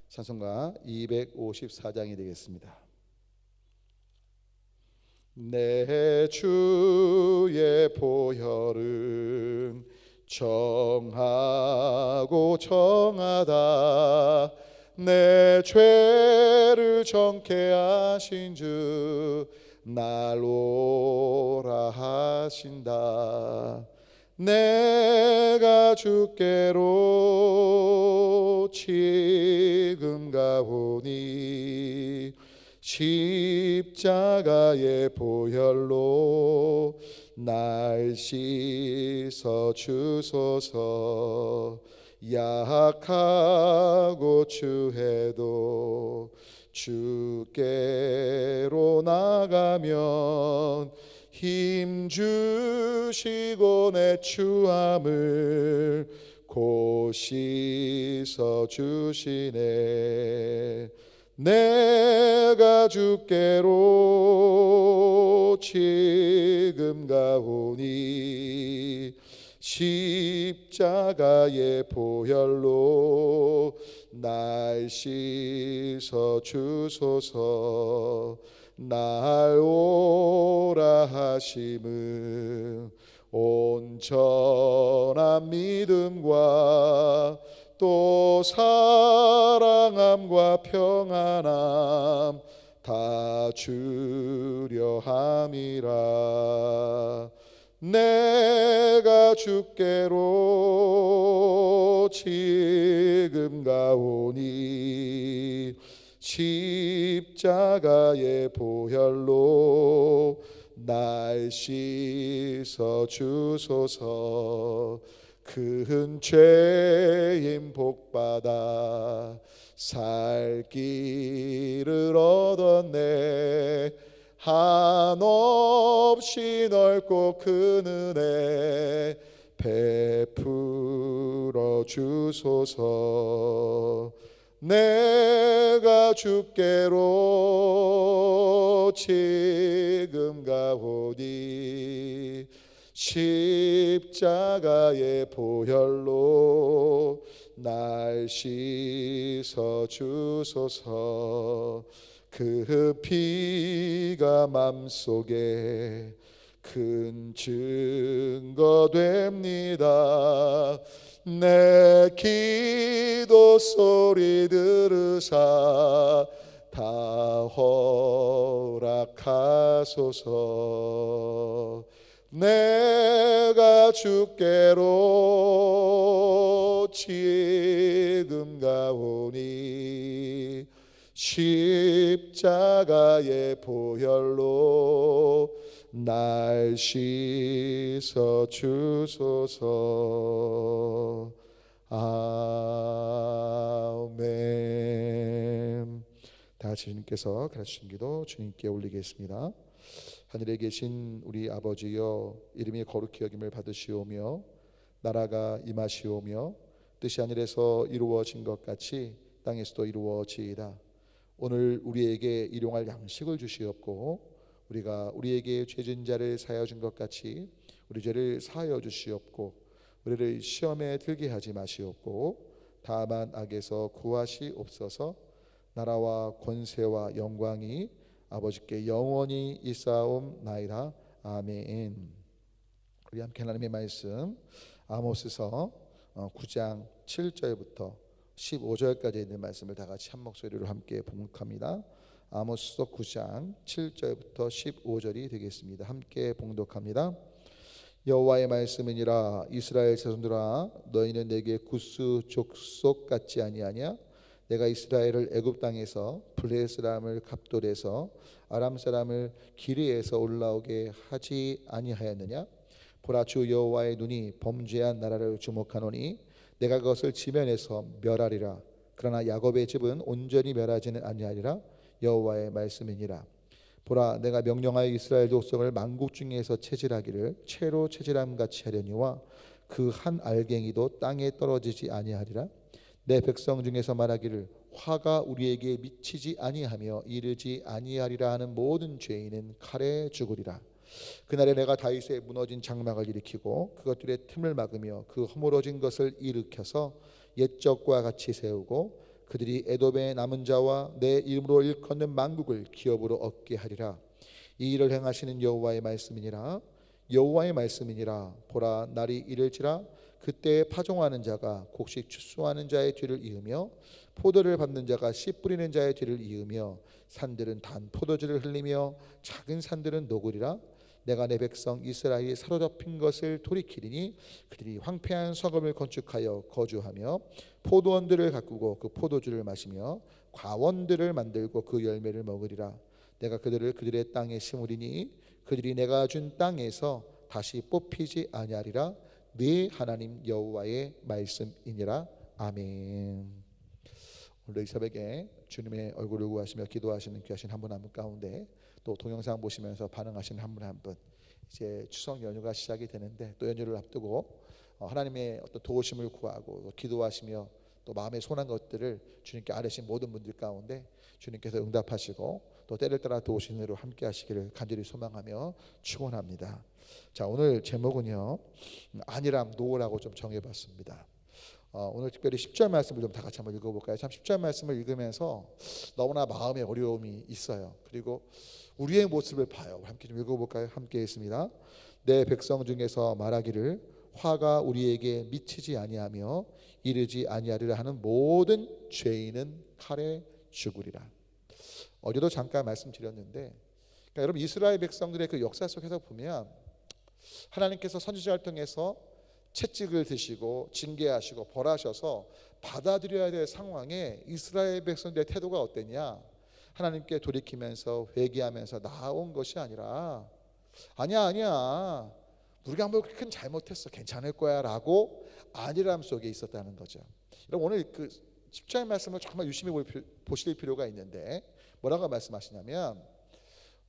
찬송가 254장이 되겠습니다. 내 주의 보혈은 정하고 정하다. 내 죄를 정케 하신 주 날 오라 하신다. 내가 주께로 지금 가오니 십자가의 보혈로 날 씻어 주소서. 약하고 추해도 주께로 나가면 힘 주시고 내 추함을 곧 씻어 주시네. 내가 주께로 지금 가오니 십자가의 보혈로 날 씻어 주소서. 날 오라 하심은 온전한 믿음과 또 사랑함과 평안함 다 주려 함이라. 내가 주께로 지금 가오니 십자가의 보혈로 날 씻어 주소서. 큰 죄인 복받아 살 길을 얻었네. 한없이 넓고 큰 은혜 베풀어 주소서. 내가 주께로 지금 가오니 십자가의 보혈로 날 씻어 주소서. 그 피가 맘속에 큰 증거 됩니다. 내 기도 소리 들으사 다 허락하소서. 내가 주께로 지금 가오니 십자가의 보혈로 날 씻어 주소서. 아멘. 다 주님께서 가르치신 기도 주님께 올리겠습니다. 하늘에 계신 우리 아버지여, 이름이 거룩히 여김을 받으시오며 나라가 임하시오며 뜻이 하늘에서 이루어진 것 같이 땅에서도 이루어지이다. 오늘 우리에게 일용할 양식을 주시옵고 우리가 우리에게 죄진 자를 사하여 준 것 같이 우리 죄를 사하여 주시옵고 우리를 시험에 들게 하지 마시옵고 다만 악에서 구하시옵소서. 나라와 권세와 영광이 아버지께 영원히 있사옵나이다. 아멘. 우리 함께 하나님의 말씀 아모스서 9장 7절부터 15절까지 있는 말씀을 다 같이 한 목소리로 함께 봉독합니다. 아모스서 9장 7절부터 15절이 되겠습니다. 함께 봉독합니다. 여호와의 말씀이니라. 이스라엘 자손들아, 너희는 내게 구스 족속 같지 아니하냐? 내가 이스라엘을 애굽 땅에서 블레 사람을 갑돌에서 아람 사람을 기르에서 올라오게 하지 아니하였느냐? 보라, 주 여호와의 눈이 범죄한 나라를 주목하노니 내가 그것을 지면에서 멸하리라. 그러나 야곱의 집은 온전히 멸하지는 아니하리라. 여호와의 말씀이니라. 보라, 내가 명령하여 이스라엘 족속을 만국 중에서 체질하기를 채로 체질함 같이 하려니와 그 한 알갱이도 땅에 떨어지지 아니하리라. 내 백성 중에서 말하기를 화가 우리에게 미치지 아니하며 이르지 아니하리라 하는 모든 죄인은 칼에 죽으리라. 그날에 내가 다윗의 무너진 장막을 일으키고 그것들의 틈을 막으며 그 허물어진 것을 일으켜서 옛적과 같이 세우고 그들이 에돔의 남은 자와 내 이름으로 일컫는 만국을 기업으로 얻게 하리라. 이 일을 행하시는 여호와의 말씀이니라. 여호와의 말씀이니라. 보라, 날이 이를지라 그때 파종하는 자가 곡식 추수하는 자의 뒤를 이으며 포도를 밟는 자가 씨 뿌리는 자의 뒤를 이으며 산들은 단 포도주를 흘리며 작은 산들은 녹으리라. 내가 내 백성 이스라엘이 사로잡힌 것을 돌이키리니 그들이 황폐한 성읍을 건축하여 거주하며 포도원들을 가꾸고 그 포도주를 마시며 과원들을 만들고 그 열매를 먹으리라. 내가 그들을 그들의 땅에 심으리니 그들이 내가 준 땅에서 다시 뽑히지 아니하리라. 네 하나님 여호와의 말씀이니라. 아멘. 오늘 이 새벽에 주님의 얼굴을 구하시며 기도하시는 귀하신 한 분 한 분 가운데 또 동영상 보시면서 반응하시는 한 분 한 분, 이제 추석 연휴가 시작이 되는데 또 연휴를 앞두고 하나님의 어떤 도우심을 구하고 또 기도하시며 또 마음에 손한 것들을 주님께 아뢰신 모든 분들 가운데 주님께서 응답하시고 또 때를 따라 도우시는 대로 함께 하시기를 간절히 소망하며 축원합니다. 자, 오늘 제목은요, 안일함 노라고 좀 정해봤습니다. 오늘 특별히 10절 말씀을 좀 다 같이 한번 읽어볼까요? 참 10절 말씀을 읽으면서 너무나 마음에 어려움이 있어요. 그리고 우리의 모습을 봐요. 함께 좀 읽어볼까요? 함께 했습니다. 내 백성 중에서 말하기를 화가 우리에게 미치지 아니하며 이르지 아니하리라 하는 모든 죄인은 칼에 죽으리라. 어제도 잠깐 말씀드렸는데, 그러니까 여러분 이스라엘 백성들의 그 역사 속에서 보면 하나님께서 선지자를 통해서 채찍을 드시고 징계하시고 벌하셔서 받아들여야 될 상황에 이스라엘 백성들의 태도가 어땠냐? 하나님께 돌이키면서 회개하면서 나아온 것이 아니라 아니야 우리가 뭐 그렇게 큰 잘못했어 괜찮을 거야 라고 안일함 속에 있었다는 거죠. 여러분 오늘 그 10절 말씀을 정말 유심히 보실 필요가 있는데 뭐라고 말씀하시냐면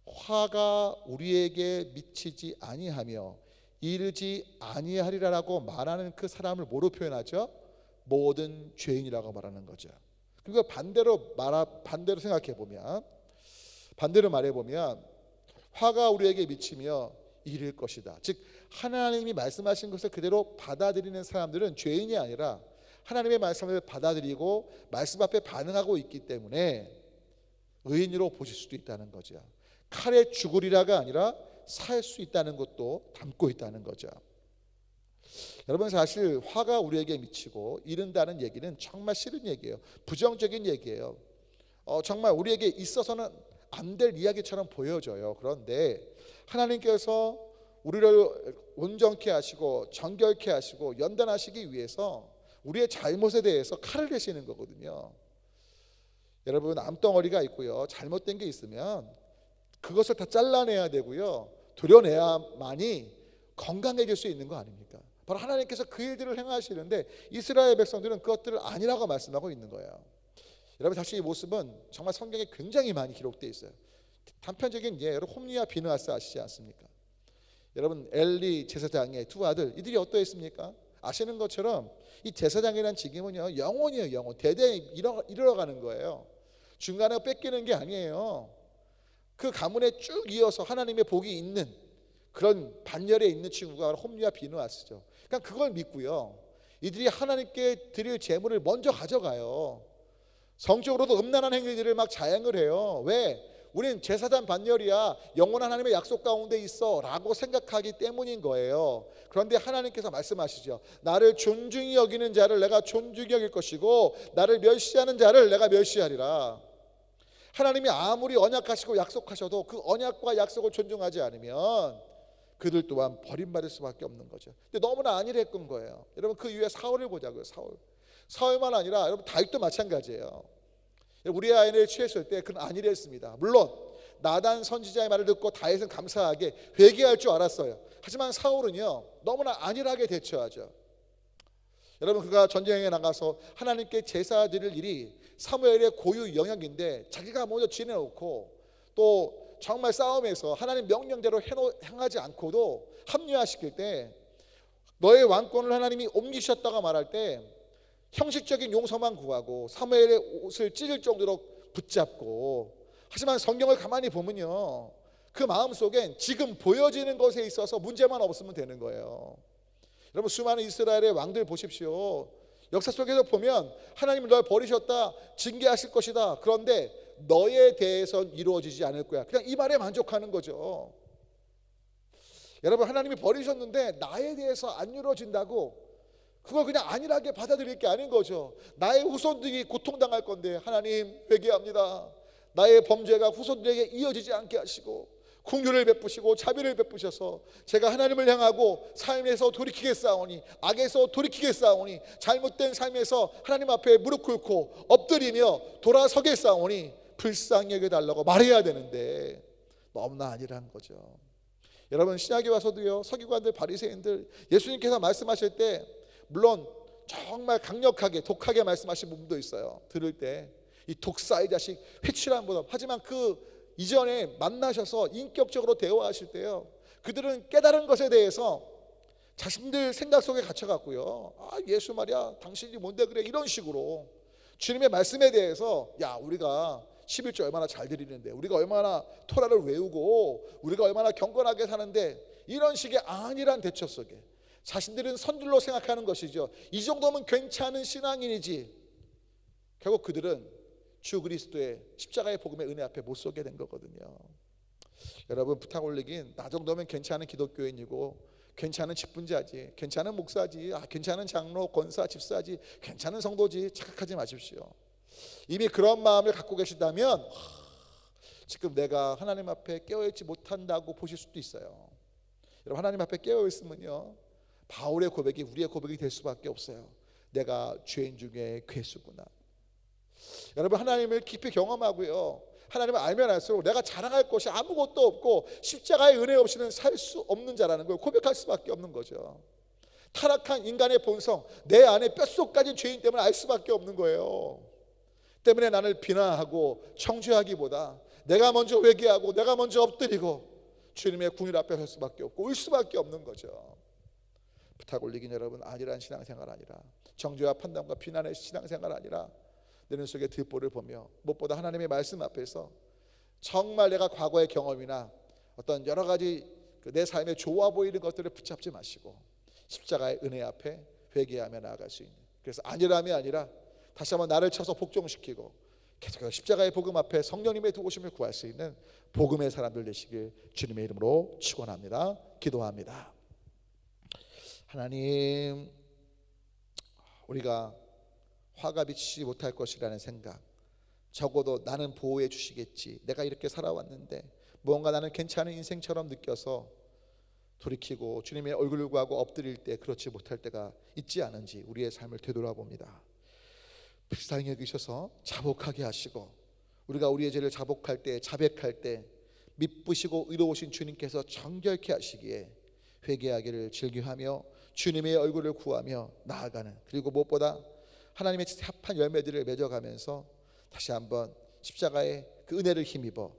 화가 우리에게 미치지 아니하며 이르지 아니하리라라고 말하는 그 사람을 뭐로 표현하죠? 모든 죄인이라고 말하는 거죠. 그리고 반대로 생각해 보면, 반대로 말해 보면 화가 우리에게 미치며 이를 것이다. 즉 하나님이 말씀하신 것을 그대로 받아들이는 사람들은 죄인이 아니라 하나님의 말씀을 받아들이고 말씀 앞에 반응하고 있기 때문에 의인으로 보실 수도 있다는 거죠. 칼에 죽으리라가 아니라 살 수 있다는 것도 담고 있다는 거죠. 여러분 사실 화가 우리에게 미치고 이른다는 얘기는 정말 싫은 얘기예요. 부정적인 얘기예요. 정말 우리에게 있어서는 안 될 이야기처럼 보여져요. 그런데 하나님께서 우리를 온전케 하시고 정결케 하시고 연단하시기 위해서 우리의 잘못에 대해서 칼을 대시는 거거든요. 여러분 암덩어리가 있고요, 잘못된 게 있으면 그것을 다 잘라내야 되고요, 도려내야만이 건강해질 수 있는 거 아닙니까? 바로 하나님께서 그 일들을 행하시는데 이스라엘 백성들은 그것들을 아니라고 말씀하고 있는 거예요. 여러분 사실 이 모습은 정말 성경에 굉장히 많이 기록되어 있어요. 단편적인 예, 여러분 홈리와 비느하스 아시지 않습니까? 여러분 엘리 제사장의 두 아들, 이들이 어떠했습니까? 아시는 것처럼 이 제사장이라는 직임은요 영혼이에요. 영혼, 대대에 이르러가는 거예요. 중간에 뺏기는 게 아니에요. 그 가문에 쭉 이어서 하나님의 복이 있는 그런 반열에 있는 친구가 홈리와 비느하스죠. 그러니까 그걸 믿고요, 이들이 하나님께 드릴 재물을 먼저 가져가요. 성적으로도 음란한 행위들을 막 자행을 해요. 왜? 우린 제사장 반열이야, 영원한 하나님의 약속 가운데 있어 라고 생각하기 때문인 거예요. 그런데 하나님께서 말씀하시죠. 나를 존중히 여기는 자를 내가 존중히 여길 것이고 나를 멸시하는 자를 내가 멸시하리라. 하나님이 아무리 언약하시고 약속하셔도 그 언약과 약속을 존중하지 않으면 그들 또한 버림받을 수밖에 없는 거죠. 근데 너무나 안일했던 거예요. 여러분 그 이후에 사울을 보자고요. 사울만 아니라 여러분 다윗도 마찬가지예요. 우리 아이를 취했을 때 그는 안일했습니다. 물론 나단 선지자의 말을 듣고 다윗은 감사하게 회개할 줄 알았어요. 하지만 사울은요 너무나 안일하게 대처하죠. 여러분 그가 전쟁에 나가서 하나님께 제사 드릴 일이 사무엘의 고유 영역인데 자기가 먼저 지내놓고 또 정말 싸움에서 하나님 명령대로 행하지 않고도 합리화시킬 때 너의 왕권을 하나님이 옮기셨다고 말할 때 형식적인 용서만 구하고 사무엘의 옷을 찢을 정도로 붙잡고, 하지만 성경을 가만히 보면요 그 마음속엔 지금 보여지는 것에 있어서 문제만 없으면 되는 거예요. 여러분 수많은 이스라엘의 왕들 보십시오. 역사 속에서 보면 하나님은 널 버리셨다, 징계하실 것이다. 그런데 너에 대해서는 이루어지지 않을 거야. 그냥 이 말에 만족하는 거죠. 여러분, 하나님이 버리셨는데 나에 대해서 안 이루어진다고 그걸 그냥 안일하게 받아들일 게 아닌 거죠. 나의 후손들이 고통당할 건데 하나님 회개합니다. 나의 범죄가 후손들에게 이어지지 않게 하시고 긍휼을 베푸시고 자비를 베푸셔서 제가 하나님을 향하고 삶에서 돌이키겠사오니, 악에서 돌이키겠사오니, 잘못된 삶에서 하나님 앞에 무릎 꿇고 엎드리며 돌아서겠사오니 불쌍히 여겨달라고 말해야 되는데 너무나 안일한 거죠. 여러분, 신약에 와서도요, 서기관들 바리새인들 예수님께서 말씀하실 때 물론 정말 강력하게 독하게 말씀하신 부분도 있어요. 들을 때 이 독사의 자식, 회칠한 보답. 하지만 그 이전에 만나셔서 인격적으로 대화하실 때요, 그들은 깨달은 것에 대해서 자신들 생각 속에 갇혀갖고요, 예수 말이야, 당신이 뭔데 그래, 이런 식으로 주님의 말씀에 대해서, 야, 우리가 11조 얼마나 잘 드리는데, 우리가 얼마나 토라를 외우고, 우리가 얼마나 경건하게 사는데, 이런 식의 안일한 대처 속에 자신들은 선들로 생각하는 것이죠. 이 정도면 괜찮은 신앙인이지. 결국 그들은 주 그리스도의 십자가의 복음의 은혜 앞에 못 서게 된 거거든요. 여러분, 부탁 올리긴 나 정도면 괜찮은 기독교인이고 괜찮은 직분자지, 괜찮은 목사지, 괜찮은 장로, 권사, 집사지, 괜찮은 성도지 착각하지 마십시오. 이미 그런 마음을 갖고 계시다면 지금 내가 하나님 앞에 깨어있지 못한다고 보실 수도 있어요. 여러분, 하나님 앞에 깨어있으면요, 바울의 고백이 우리의 고백이 될 수밖에 없어요. 내가 죄인 중에 괴수구나. 여러분, 하나님을 깊이 경험하고요, 하나님을 알면 알수록 내가 자랑할 것이 아무것도 없고 십자가의 은혜 없이는 살 수 없는 자라는 걸 고백할 수밖에 없는 거죠. 타락한 인간의 본성, 내 안에 뼛속까지 죄인 때문에 알 수밖에 없는 거예요. 때문에 나를 비난하고 청죄하기보다 내가 먼저 회개하고 내가 먼저 엎드리고 주님의 궁일 앞에 설 수밖에 없고 울 수밖에 없는 거죠. 부탁 올리긴 여러분, 안일한 신앙생활 아니라, 정죄와 판단과 비난의 신앙생활 아니라, 내 눈 속에 들보를 보며 무엇보다 하나님의 말씀 앞에서 정말 내가 과거의 경험이나 어떤 여러 가지 내 삶에 좋아 보이는 것들을 붙잡지 마시고 십자가의 은혜 앞에 회개하며 나아갈 수 있는, 그래서 안일함이 아니라 다시 한번 나를 쳐서 복종시키고 계속 십자가의 복음 앞에 성령님의 도우심을 구할 수 있는 복음의 사람들 되시길 주님의 이름으로 축원합니다. 기도합니다. 하나님, 우리가 화가 비치지 못할 것이라는 생각, 적어도 나는 보호해 주시겠지, 내가 이렇게 살아왔는데 무언가 나는 괜찮은 인생처럼 느껴서 돌이키고 주님의 얼굴을 구하고 엎드릴 때 그렇지 못할 때가 있지 않은지 우리의 삶을 되돌아봅니다. 불쌍히 여기셔서 자복하게 하시고, 우리가 우리의 죄를 자복할 때, 자백할 때 미쁘시고 의로우신 주님께서 정결케 하시기에 회개하기를 즐겨하며 주님의 얼굴을 구하며 나아가는, 그리고 무엇보다 하나님의 합한 열매들을 맺어가면서 다시 한번 십자가의 그 은혜를 힘입어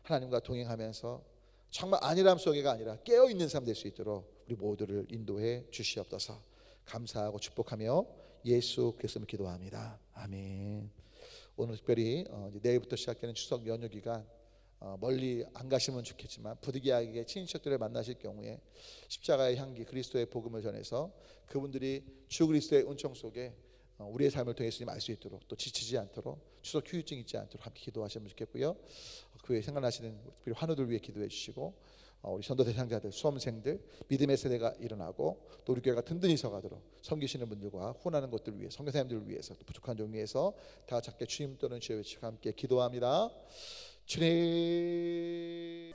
하나님과 동행하면서 정말 안일함 속에가 아니라 깨어있는 삶 될 수 있도록 우리 모두를 인도해 주시옵소서. 감사하고 축복하며 예수 그리스도로 기도합니다. 아멘. 오늘 특별히 이제 내일부터 시작되는 추석 연휴 기간 멀리 안 가시면 좋겠지만 부득이하게 친인척들을 만나실 경우에 십자가의 향기, 그리스도의 복음을 전해서 그분들이 주 그리스도의 은총 속에 우리의 삶을 통해 예수님 알 수 있도록, 또 지치지 않도록, 추석 휴유증 있지 않도록 함께 기도하시면 좋겠고요. 교회 생각나시는 특별히 환우들 위해 기도해 주시고, 우리 전도 대상자들, 수험생들, 믿음의 세대가 일어나고 또 우리 교회가 든든히 서가도록 섬기시는 분들과 후원하는 것들을 위해, 선교사님들을 위해서, 또 부족한 종 위해서 다 작게 주님 또는 주여 외치고 함께 기도합니다. 주님.